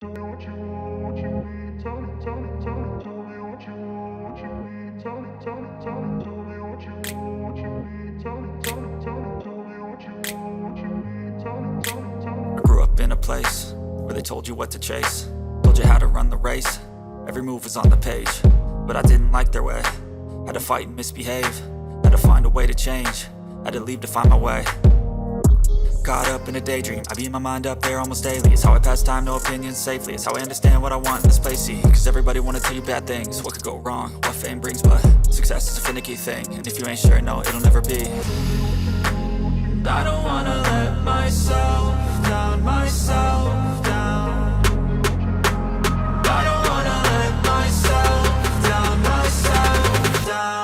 Tell me what you want, what you need. Tell me, tell me, tell me. Tell me what you want, what you need. Tell me, tell me, tell me. Tell me what you want, what you need. Tell me, tell me, tell me. Tell me what you want, what you need. Tell me, tell me, tell me. I grew up in a place where they told you what to chase, told you how to run the race. Every move was on the page, but I didn't like their way. Had to fight and misbehave, had to find a way to change, had to leave to find my way. Caught up in a daydream, I beat my mind up there almost daily. It's how I pass time, no opinions safely. It's how I understand what I want in this place, see. Cause everybody wanna tell you bad things, what could go wrong, what fame brings. But success is a finicky thing, and if you ain't sure, no, it'll never be. I don't wanna let myself down, myself down. I don't wanna let myself down, myself down.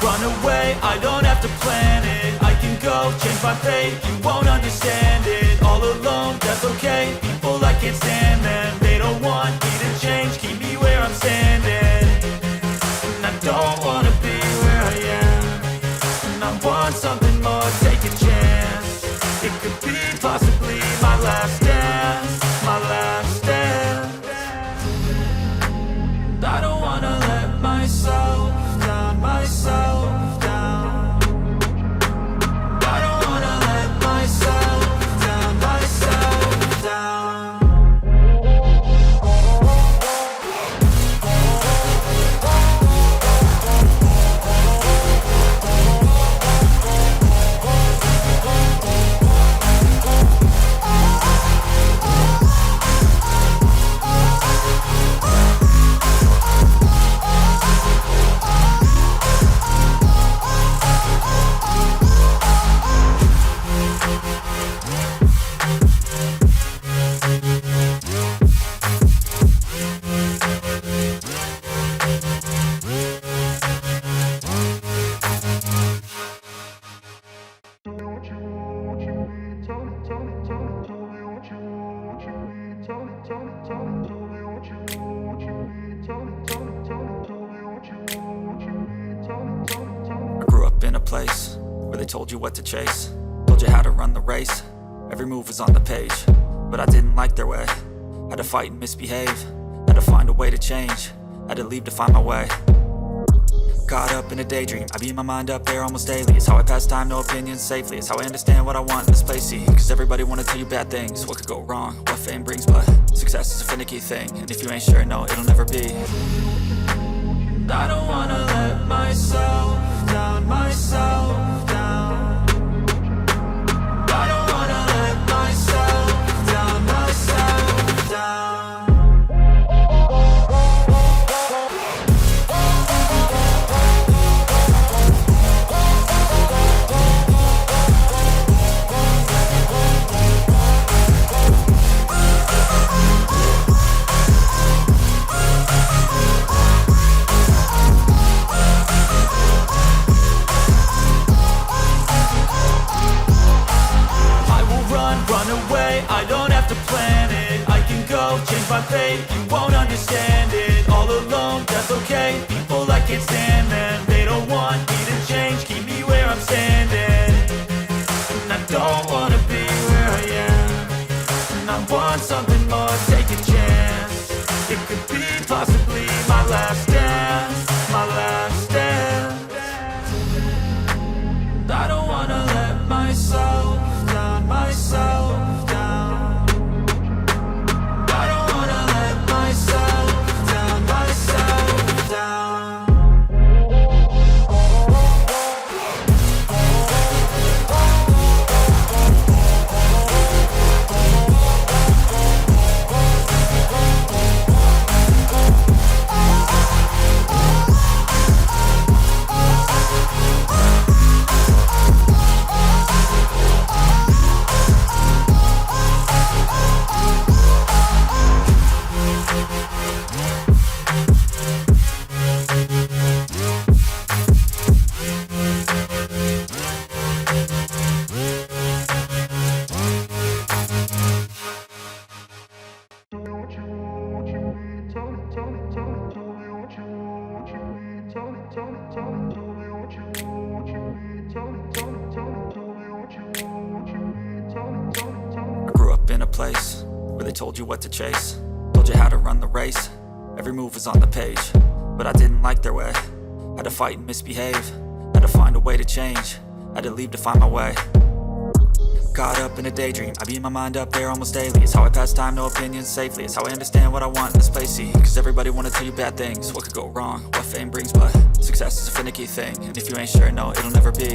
Run away, I don't have to plan it. I can go, change my fate, you won't understand it. All alone, that's okay, people I can't stand them. They don't want me to change, keep me where I'm standing. And I don't wanna be where I am, and I want something more, take a chance. It could be possibly my last dance, my last dance. I don't wanna let myself down, myself down. I don't wanna let myself down, myself down. Tell me what you want, what you need. Tell me, tell me, tell me. Tell me what you want, what you need. Tell me, tell me, tell me. Tell me what you want, what you need. Tell me, tell me, tell me. Tell me what you want, what you need. Tell me, tell me, tell me. I grew up in a place where they told you what to chase, told you how to run the race. Every move was on the page, but I didn't like their way. Had to fight and misbehave, had to find a way to change, had to leave to find my way. Caught up in a daydream, I beat my mind up there almost daily. It's how I pass time, no opinions safely. It's how I understand what I want in this place, see. Cause everybody wanna tell you bad things, what could go wrong, what fame brings. But success is a finicky thing, and if you ain't sure, no, it'll never be. I don't wanna let myself down, myself down. I don't wanna let myself down, myself down. Run away, I don't have to plan it. I can go, change my fate, you won't understand it. All alone, that's okay, people I can't stand them. They don't want me to change, keep me where I'm standing. And I don't wanna be where I am, and I want something more, take a chance. It could be possibly my last dance, my last dance. I don't wanna let myself down, myself down. I don't wanna let myself tell me, tell me, tell me, tell me what you want, what you need. Tell me, tell me, tell me, tell me what you want, what you need. Tell me, tell me, tell me. I grew up in a place where they told you what to chase, told you how to run the race. Every move was on the page, but I didn't like their way. Had to fight and misbehave, had to find a way to change, had to leave to find my way. Caught up in a daydream, I beat my mind up there almost daily. It's how I pass time, no opinions safely. It's how I understand what I want in this place, see. Cause everybody wanna tell you bad things, what could go wrong, what fame brings. But success is a finicky thing, and if you ain't sure, no, it'll never be.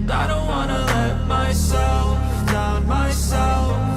I don't wanna let myself down myself.